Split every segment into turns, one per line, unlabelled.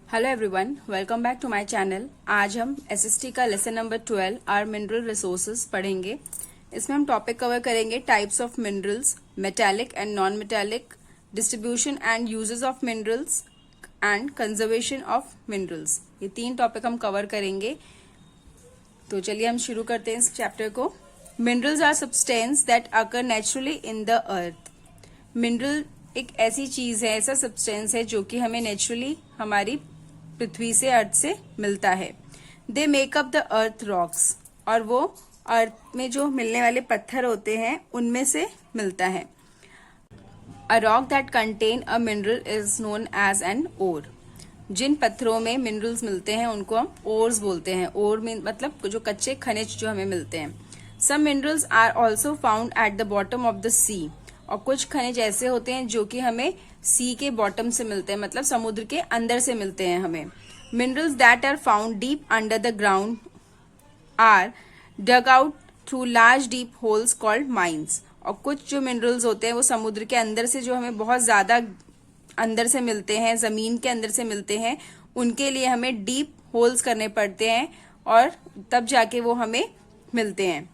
Hello everyone, welcome back to my channel. आज हम SST का lesson number 12 are mineral resources पढ़ेंगे। इसमें हम टॉपिक कवर करेंगे types of minerals, metallic and non metallic, distribution and uses of minerals and conservation of minerals. ये 3 topic हम cover करेंगे। तो चलिए हम शुरू करते हैं इस चैप्टर को। Minerals are substances that occur naturally in the earth. Mineral एक ऐसी चीज है, ऐसा सब्सटेंस है जो कि हमें नेचुरली हमारी पृथ्वी से, अर्थ से मिलता है। They make up the earth rocks, और वो अर्थ में जो मिलने वाले पत्थर होते हैं उनमें से मिलता है। A rock that contain a mineral is known as an ore. जिन पत्थरों में मिनरल्स मिलते हैं उनको हम ओर्स बोलते हैं। ओर में मतलब जो कच्चे खनिज जो हमें मिलते हैं। Some minerals are also found at the bottom of the sea. और कुछ खनिज ऐसे होते हैं जो कि हमें सी के बॉटम से मिलते हैं, मतलब समुद्र के अंदर से मिलते हैं हमें। Minerals that are found deep under the ground are dug out through large deep holes called mines. और कुछ जो मिनरल्स होते हैं वो समुद्र के अंदर से, जो हमें बहुत ज्यादा अंदर से मिलते हैं, जमीन के अंदर से मिलते हैं, उनके लिए हमें डीप होल्स करने पड़ते हैं और तब जाके वो हमें मिलते हैं।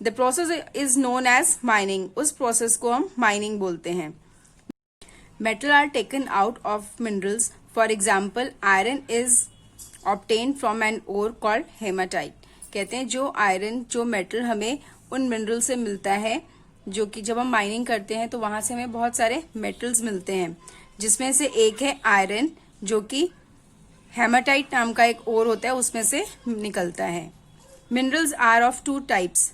The process is known as mining. उस प्रोसेस को हम माइनिंग बोलते हैं। Metal are taken out of minerals. For example, iron is obtain from an ore called hematite. कहते हैं जो आयरन, जो मेटल हमें उन मिनरल से मिलता है, जो कि जब हम माइनिंग करते हैं तो वहां से हमें बहुत सारे मेटल्स मिलते हैं, जिसमें से एक है आयरन, जो कि हेमाटाइट नाम का एक ओर होता है, उसमें से निकलता है। Minerals are of 2 types,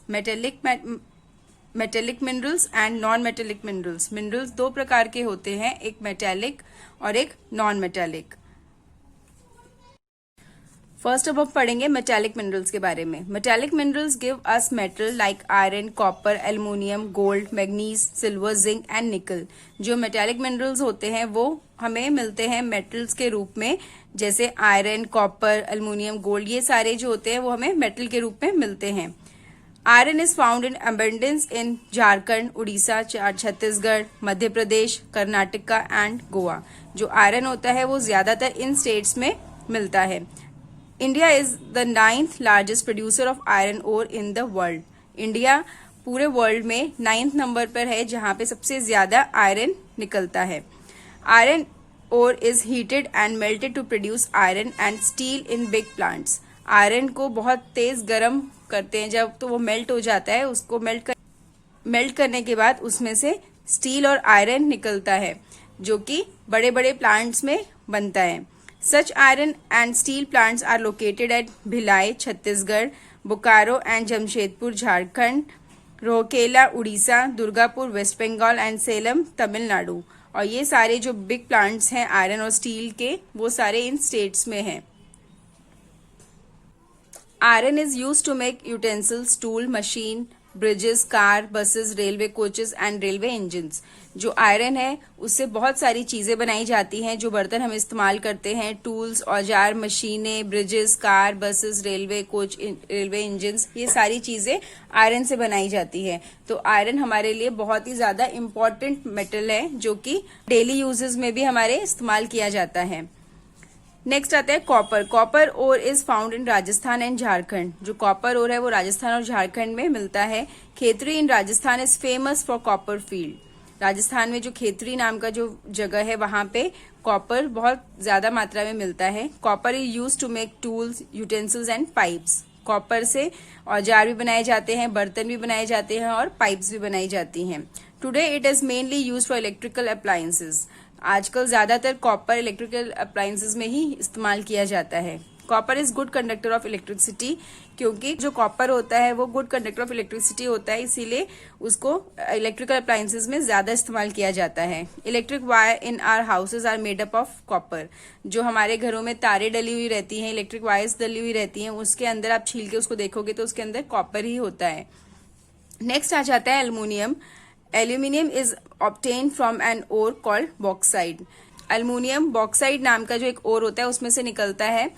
metallic minerals and non metallic minerals. Minerals 2 प्रकार के होते हैं, एक मेटेलिक और एक नॉन मेटेलिक। फर्स्ट अब हम पढ़ेंगे मेटेलिक मिनरल्स के बारे में। Metallic minerals give us metal like iron, copper, aluminium, gold, manganese, silver, zinc and निकल। जो मेटेलिक मिनरल्स होते हैं वो हमें मिलते हैं मेटल्स के रूप में, जैसे आयरन, कॉपर, एल्युमिनियम, गोल्ड। ये सारे जो होते हैं वो हमें मेटल के रूप में मिलते हैं। Iron is found in abundance in Jharkhand, Orissa, Chhattisgarh, Madhya Pradesh, Karnataka and Goa. जो आयरन होता है वो ज्यादातर इन स्टेट्स में मिलता है। India is the 9th largest producer of iron ore in the world. India पूरे वर्ल्ड में 9th नंबर पर है जहां पे सबसे ज्यादा आयरन निकलता है। Iron ore is heated and melted to produce iron and steel in big plants. Iron को बहुत तेज गर्म करते हैं जब, तो वो मेल्ट हो जाता है। उसको मेल्ट करने के बाद उसमें से स्टील और आयरन निकलता है, जो कि बड़े बड़े प्लांट्स में बनता है। Such iron and steel plants are located at Bhilai, Chhattisgarh, Bokaro and Jamshedpur, Jharkhand, Rourkela, Orissa, Durgapur, West Bengal and Salem, Tamil Nadu. और ये सारे जो बिग प्लांट्स हैं आयरन और स्टील के, वो सारे इन स्टेट्स में हैं। Iron is used to make utensils, tool, machine, bridges, car, buses, railway coaches and railway engines. जो आयरन है उससे बहुत सारी चीजें बनाई जाती हैं, जो बर्तन हम इस्तेमाल करते हैं, टूल्स, औजार, मशीनें, bridges, car, buses, railway coach, railway engines, ये सारी चीजें आयरन से बनाई जाती है। तो आयरन हमारे लिए बहुत ही ज्यादा इम्पोर्टेंट मेटल है, जो कि डेली यूजेस में भी हमारे इस्तेमाल किया जाता है। नेक्स्ट आता है copper. Copper ore is found in Rajasthan and Jharkhand. जो कॉपर ओर है वो राजस्थान और झारखंड में मिलता है। Khetri in Rajasthan is famous for copper field. Rajasthan में जो खेतरी नाम का जो जगह है वहां पे कॉपर बहुत ज्यादा मात्रा में मिलता है। Copper is use to make tools, utensils and pipes. Copper से औजार भी बनाए जाते हैं, बर्तन भी बनाए जाते हैं और पाइप्स भी बनाई जाती हैं। Today it is mainly use for electrical appliances. आजकल ज्यादातर कॉपर इलेक्ट्रिकल अप्लायंसेज में ही इस्तेमाल किया जाता है। Copper is good conductor of electricity, क्योंकि जो कॉपर होता है वो गुड कंडक्टर ऑफ इलेक्ट्रिसिटी होता है, इसीलिए उसको इलेक्ट्रिकल अप्लायंसेज में ज्यादा इस्तेमाल किया जाता है। Electric wire in our houses are made up of copper. जो हमारे घरों में तारे डली हुई रहती हैं, इलेक्ट्रिक वायर्स डली हुई रहती हैं, उसके अंदर आप छील के उसको देखोगे तो उसके अंदर कॉपर ही होता है। नेक्स्ट आ जाता है aluminium. Aluminium is obtain from an ore called bauxite. Aluminium bauxite नाम का जो एक ओर होता है उसमें से निकलता है।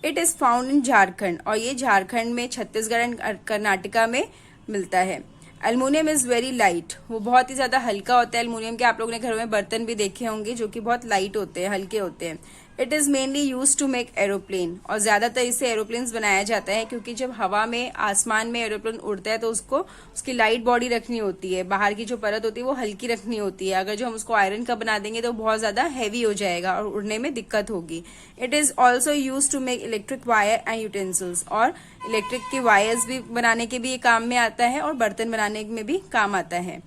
इट इज फाउंड इन झारखंड, और ये झारखंड में, छत्तीसगढ़ एंड कर्नाटका में मिलता है। Aluminium is very light. वो बहुत ही ज्यादा हल्का होता है। एल्युमिनियम के आप लोगों ने घरों में बर्तन भी देखे होंगे जो कि बहुत लाइट होते हैं, हल्के होते हैं। It is mainly use to make aeroplane, और ज़्यादातर इससे एरोप्लेन्स बनाया जाता है क्योंकि जब हवा में आसमान में एरोप्लेन उड़ता है तो उसको उसकी लाइट बॉडी रखनी होती है, बाहर की जो परत होती है वो हल्की रखनी होती है। अगर जो हम उसको आयरन का बना देंगे तो बहुत ज़्यादा हैवी हो जाएगा और उड़ने में दिक्कत होगी। It is also use to make electric wire and utensils, और इलेक्ट्रिक की वायर्स भी बनाने के भी ये काम में आता है और बर्तन बनाने में भी काम आता है।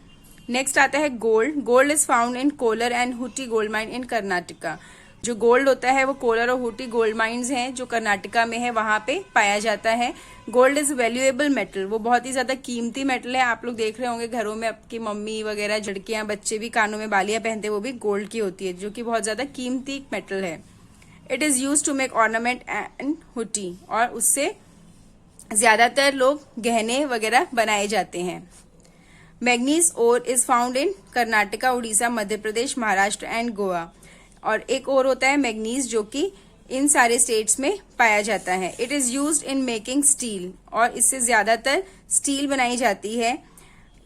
नेक्स्ट आता है gold. Gold is found in Kolar and Hutti gold mine in Karnataka. जो गोल्ड होता है वो कोलर और हुट्टी गोल्ड माइंस हैं जो कर्नाटका में है, वहां पे पाया जाता है। गोल्ड इज वैल्यूएबल मेटल, वो बहुत ही ज्यादा कीमती मेटल है। आप लोग देख रहे होंगे घरों में आपकी मम्मी वगैरह, लड़कियां, बच्चे भी कानों में बालियां पहनते हैं, वो भी गोल्ड की होती है, जो कि बहुत ज्यादा कीमती मेटल है। It is use to make ornament and हुट्टी, और उससे ज्यादातर लोग गहने वगैरह बनाए जाते हैं। Manganese ore is found in Karnataka, Orissa, Madhya Pradesh, Maharashtra and Goa. और एक और होता है मैग्नीज, जो कि इन सारे स्टेट्स में पाया जाता है। It is used in making steel, और इससे ज्यादातर स्टील बनाई जाती है।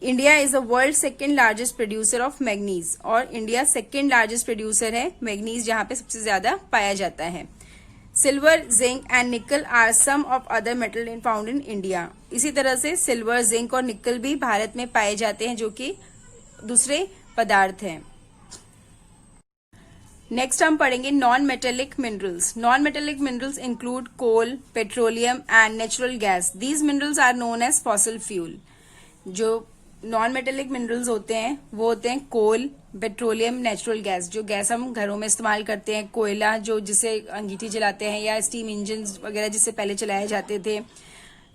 India is the world second largest producer of manganese, और इंडिया सेकेंड लार्जेस्ट प्रोड्यूसर है मैग्नीज, जहां पे सबसे ज्यादा पाया जाता है। Silver, zinc and nickel are some of other metal in found in India. इसी तरह से सिल्वर, जिंक और निकल भी भारत में पाए जाते हैं, जो कि दूसरे पदार्थ हैं। नेक्स्ट हम पढ़ेंगे non metallic minerals. Non metallic minerals include coal, petroleum and natural gas. These minerals are known as fossil fuel. जो नॉन मेटेलिक मिनरल्स होते हैं वो होते हैं कोल, पेट्रोलियम, नेचुरल गैस, जो गैस हम घरों में इस्तेमाल करते हैं, कोयला जो जिसे अंगीठी जलाते हैं, या स्टीम इंजन वगैरह जिससे पहले चलाए जाते थे,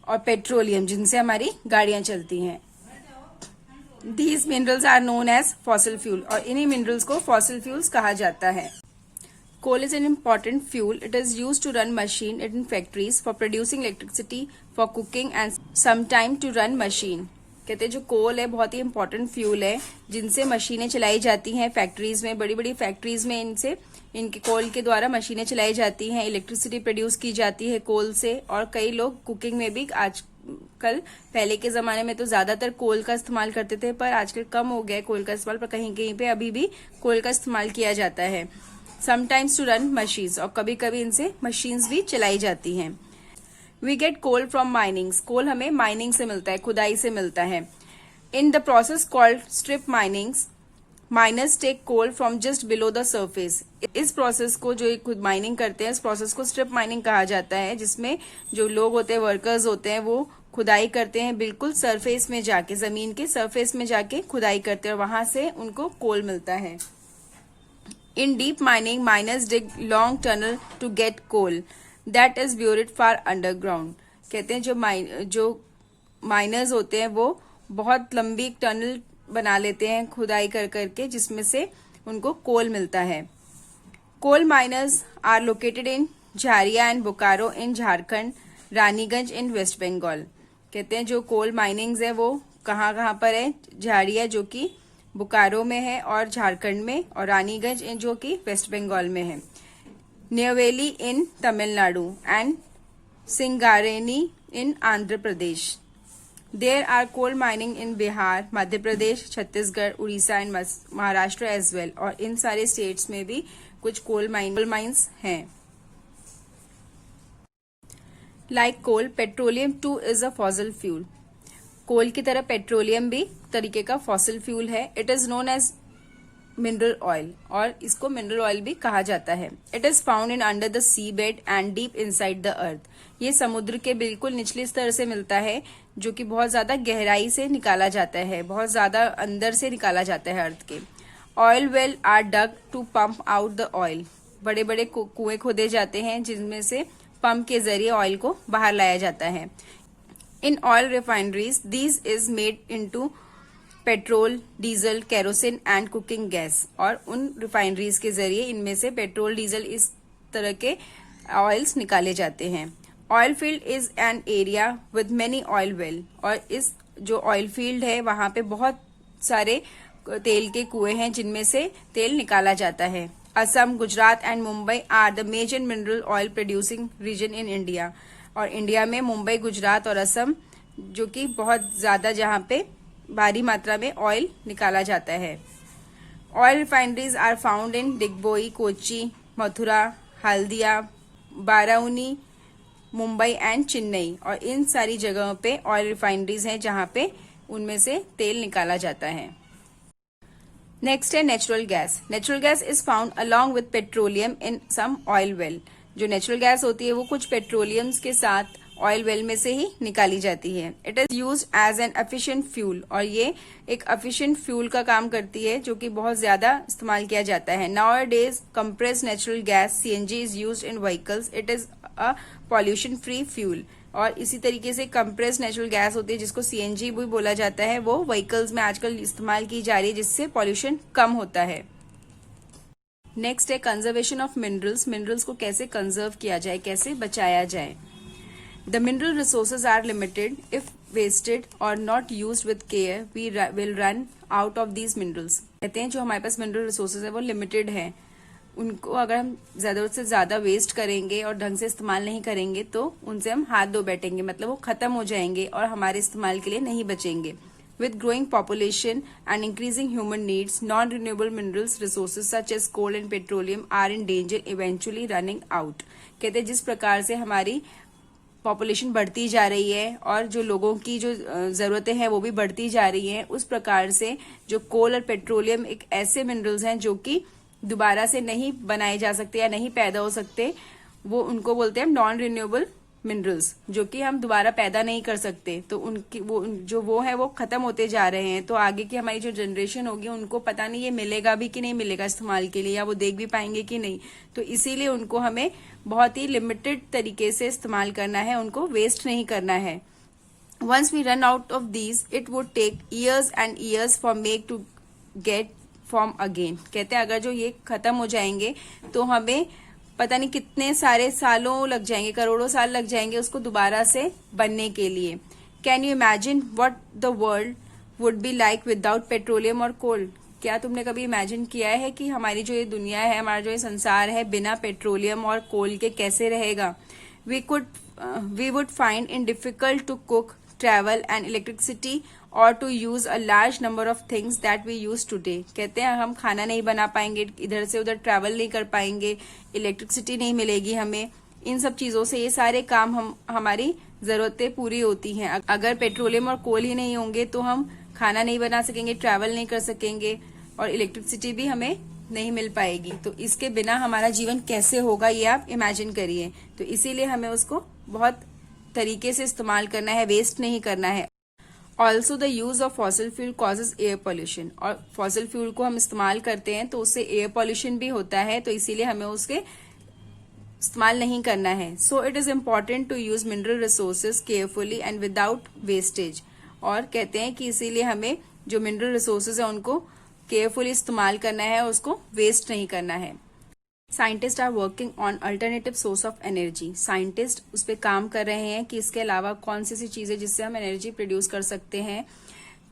और पेट्रोलियम जिनसे हमारी गाड़ियां चलती हैं। These minerals are known as fossil fuel, और इन्हीं मिनरल्स को फॉसिल फ्यूल्स कहा जाता है। Coal is an important fuel. It is used to run machine in factories for producing electricity, for cooking and sometime to run machine. कहते हैं जो कोल है बहुत ही इम्पोर्टेंट फ्यूल है, जिनसे मशीनें चलाई जाती हैं फैक्ट्रीज में, बड़ी बड़ी फैक्ट्रीज में इनके कोल के द्वारा मशीनें चलाई जाती हैं, इलेक्ट्रिसिटी प्रोड्यूस की जाती है कोल से। और कई लोग कुकिंग में भी आजकल, पहले के जमाने में तो ज्यादातर कोल का इस्तेमाल करते थे, पर आजकल कम हो गया है कोल का इस्तेमाल, पर कहीं कहीं पे अभी भी कोल का इस्तेमाल किया जाता है। समटाइम्स टू रन मशीन्स, और कभी कभी इनसे मशीन्स भी चलाई जाती हैं। We get coal from minings. Coal हमें माइनिंग से मिलता है, खुदाई से मिलता है। In the process called strip minings, miners take coal from just below the surface. इस प्रोसेस को, जो खुद माइनिंग करते हैं, इस प्रोसेस को स्ट्रिप माइनिंग कहा जाता है, जिसमें जो लोग होते हैं, वर्कर्स होते हैं, वो खुदाई करते हैं बिल्कुल सरफेस में जाके, जमीन के सरफेस में जाके खुदाई करते हैं, और वहां से उनको कोल मिलता है। In deep mining, miners dig long tunnel to get coal that is buried far underground. कहते हैं जो माइनर्स होते हैं वो बहुत लंबी टनल बना लेते हैं खुदाई कर करके, जिसमें से उनको कोल मिलता है। Coal miners are located in Jharia and Bokaro in Jharkhand, Raniganj in West Bengal. कहते हैं जो कोल माइनिंग्स है वो कहाँ पर है? झारिया जो कि बोकारो में है, और झारखंड में, और रानीगंज जो कि वेस्ट बंगाल में है। Neyveli in Tamil Nadu and Singareni in Andhra Pradesh. There are coal mining in Bihar, Madhya Pradesh, Chhattisgarh, Orissa and Maharashtra as well, और इन सारे स्टेट्स में भी कुछ कोल माइंस हैं। Like coal, petroleum too is a fossil fuel. Coal की तरह पेट्रोलियम भी तरीके का फॉसिल फ्यूल है। It is known as mineral oil, और इसको मिनरल ऑयल भी कहा जाता है। It is found in under the sea bed and deep inside the earth. ये समुद्र के बिल्कुल निचले स्तर से मिलता है, जो कि बहुत ज्यादा गहराई से निकाला जाता है, बहुत ज्यादा अंदर से निकाला जाता है अर्थ के। Oil well are dug to pump out the oil. बड़े बड़े कुएं खोदे जाते हैं, जिनमें से पंप के जरिए ऑयल को बाहर लाया जाता है। In oil refineries, these is made into petrol, diesel, kerosene and cooking gas. और उन रिफाइनरीज के जरिए इनमें से पेट्रोल, डीजल, इस तरह के ऑयल्स निकाले जाते हैं। Oil field is an area with many oil well, और इस जो ऑयल फील्ड है वहां पे बहुत सारे तेल के कुएं हैं, जिनमें से तेल निकाला जाता है। Assam, Gujarat and Mumbai are the major mineral oil producing region in India. और इंडिया में मुंबई, गुजरात और असम, जो कि बहुत ज्यादा, जहां पे भारी मात्रा में ऑयल निकाला जाता है। Oil refineries are found in Digboi, Kochi, Mathura, Haldia, Barauni, Mumbai and Chennai, और इन सारी जगहों पे ऑयल रिफाइनरीज हैं जहां पे उनमें से तेल निकाला जाता है। नेक्स्ट है natural gas. Natural gas is found along with petroleum in some oil well. जो नेचुरल गैस होती है वो कुछ पेट्रोलियम्स के साथ ऑयल वेल में से ही निकाली जाती है। It is use as an efficient fuel, और ये एक एफिशिएंट फ्यूल का काम करती है जो कि बहुत ज्यादा इस्तेमाल किया जाता है। Now days compressed natural gas CNG is used in vehicles. It is a pollution free fuel. और इसी तरीके से कंप्रेस्ड नेचुरल गैस होती है जिसको सीएनजी भी बोला जाता है, वो व्हीकल्स में आजकल इस्तेमाल की जा रही है जिससे पॉल्यूशन कम होता है। नेक्स्ट है कंजर्वेशन ऑफ मिनरल्स। मिनरल्स को कैसे कंजर्व किया जाए, कैसे बचाया जाए। The mineral resources are limited. If wasted or not used with care we will run out of these minerals. कहते हैं जो हमारे पास मिनरल रिसोर्सेज है वो लिमिटेड है, उनको अगर हम जरूरत से ज्यादा वेस्ट करेंगे और ढंग से इस्तेमाल नहीं करेंगे तो उनसे हम हाथ धो बैठेंगे, मतलब वो खत्म हो जाएंगे और हमारे इस्तेमाल के लिए नहीं बचेंगे। With growing population and increasing human needs, non-renewable minerals resources such as coal and petroleum are in danger eventually running out. कहते हैं जिस प्रकार से हमारी पॉपुलेशन बढ़ती जा रही है और जो लोगों की जो जरूरतें हैं वो भी बढ़ती जा रही हैं, उस प्रकार से जो कोल और पेट्रोलियम एक ऐसे मिनरल्स हैं जो कि दोबारा से नहीं बनाए जा सकते या नहीं पैदा हो सकते। वो उनको बोलते हैं नॉन रिन्यूएबल मिनरल्स, जो कि हम दोबारा पैदा नहीं कर सकते। तो उनकी वो है वो खत्म होते जा रहे हैं। तो आगे की हमारी जो जनरेशन होगी उनको पता नहीं ये मिलेगा भी कि नहीं मिलेगा इस्तेमाल के लिए, या वो देख भी पाएंगे कि नहीं। तो इसीलिए उनको हमें बहुत ही लिमिटेड तरीके से इस्तेमाल करना है, उनको वेस्ट नहीं करना है। Once we run out of these it would take years and years for make to get form again. कहते हैं अगर जो ये खत्म हो जाएंगे तो हमें पता नहीं कितने सारे सालों लग जाएंगे, करोड़ों साल लग जाएंगे उसको दोबारा से बनने के लिए। Can you imagine what the world would be like without petroleum और कोल। क्या तुमने कभी इमेजिन किया है कि हमारी जो ये दुनिया है, हमारा जो ये संसार है, बिना पेट्रोलियम और कोल के कैसे रहेगा। We would find in difficult to cook, travel and electricity और to use a large number of things that we use today. कहते हैं हम खाना नहीं बना पाएंगे, इधर से उधर ट्रैवल नहीं कर पाएंगे, इलेक्ट्रिसिटी नहीं मिलेगी हमें। इन सब चीजों से ये सारे काम हमारी जरूरतें पूरी होती हैं। अगर पेट्रोलियम और कोल ही नहीं होंगे तो हम खाना नहीं बना सकेंगे, ट्रैवल नहीं कर सकेंगे और इलेक्ट्रिसिटी भी हमें नहीं मिल पाएगी। तो इसके बिना हमारा जीवन कैसे होगा ये आप इमेजिन करिए। तो इसीलिए हमें उसको बहुत तरीके से इस्तेमाल करना है, वेस्ट नहीं करना है। Also the use of fossil fuel causes air pollution. और फॉसिल फ्यूल को हम इस्तेमाल करते हैं तो उससे एयर पॉल्यूशन भी होता है, तो इसीलिए हमें उसके इस्तेमाल नहीं करना है। So it is important to use mineral resources carefully and without wastage. और कहते हैं कि इसीलिए हमें जो मिनरल रिसोर्सेज है उनको केयरफुली इस्तेमाल करना है, उसको वेस्ट नहीं करना है। Scientist are working on alternative source of energy. Scientist उस पर काम कर रहे हैं कि इसके अलावा कौन सी चीजें जिससे हम एनर्जी प्रोड्यूस कर सकते हैं,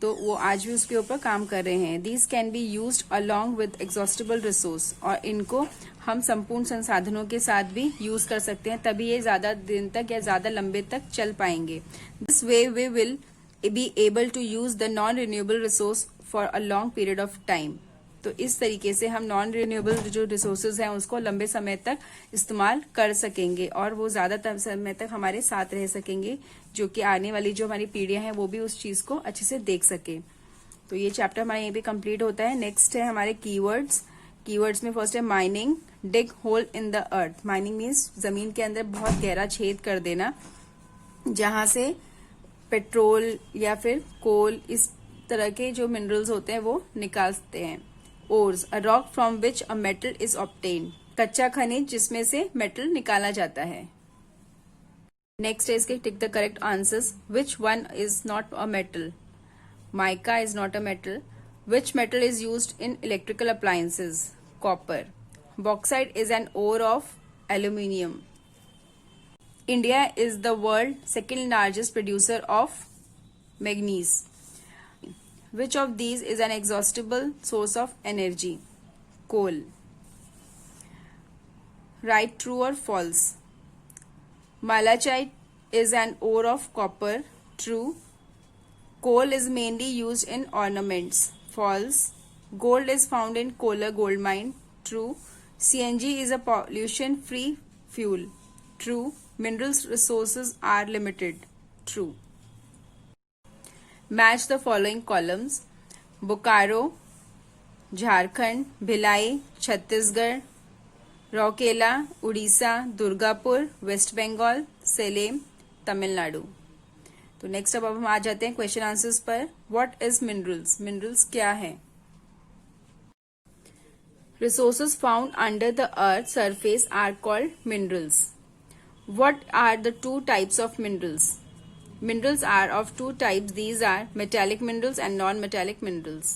तो वो आज भी उसके ऊपर काम कर रहे हैं। These can be used along with exhaustible resource. और इनको हम संपूर्ण संसाधनों के साथ भी यूज कर सकते हैं, तभी ये ज्यादा दिन तक या ज्यादा लंबे तक चल पाएंगे। This way we will be able to use the non renewable resource for a long period of time. तो इस तरीके से हम नॉन रिन्यूएबल जो रिसोर्सेज हैं उसको लंबे समय तक इस्तेमाल कर सकेंगे और वो ज्यादा समय तक हमारे साथ रह सकेंगे, जो कि आने वाली जो हमारी पीढ़ियां हैं वो भी उस चीज को अच्छे से देख सके। तो ये चैप्टर हमारा यहीं पे कंप्लीट होता है। नेक्स्ट है हमारे कीवर्ड्स। कीवर्ड्स में फर्स्ट है mining, dig hole in the earth. Mining means जमीन के अंदर बहुत गहरा छेद कर देना जहां से पेट्रोल या फिर कोल इस तरह के जो मिनरल्स होते हैं वो निकालते हैं। Ores, a rock from which a metal is obtain. कच्चा खनिज जिसमें से मेटल निकाला जाता है। नेक्स्ट है इसके tick the correct answers. Which one is not a metal. Mica is not a metal. Which metal is used in electrical appliances. Copper. Bauxite is an ore of aluminium. India is the world second largest producer of manganese. Which of these is an exhaustible source of energy? Coal. Right, true or false? Malachite is an ore of copper. True. Coal is mainly used in ornaments. False. Gold is found in Kolar gold mine. True. CNG is a pollution-free fuel. True. Minerals resources are limited. True. Match the following columns. Bokaro, Jharkhand, Bhilai, Chhattisgarh, Rourkela, Orissa, Durgapur, West Bengal, Salem, Tamil Nadu. तो next अब हम आ जाते हैं question answers पर। What is minerals? Minerals क्या है? Resources found under the earth's surface are called minerals. What are the two types of minerals? Minerals are of two types. These are metallic minerals and non-metallic minerals.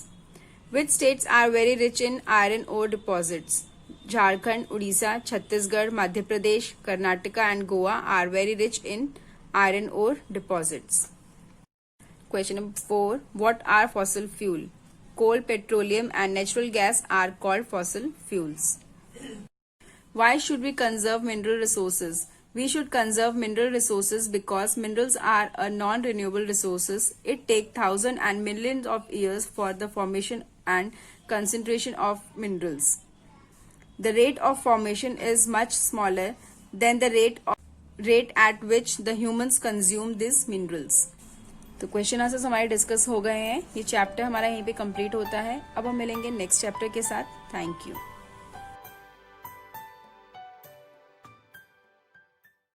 Which states are very rich in iron ore deposits? Jharkhand, Odisha, Chhattisgarh, Madhya Pradesh, Karnataka and Goa are very rich in iron ore deposits. Question number 4. What are fossil fuel? Coal, petroleum and natural gas are called fossil fuels. Why should we conserve mineral resources? We should conserve mineral resources because minerals are a non-renewable resources. It takes thousands and millions of years for the formation and concentration of minerals. The rate of formation is much smaller than the rate at which the humans consume these minerals. तो question answers हमारे discuss हो गए हैं। ये chapter हमारा यहीं पे complete होता है। अब हम मिलेंगे नेक्स्ट चैप्टर के साथ। Thank you.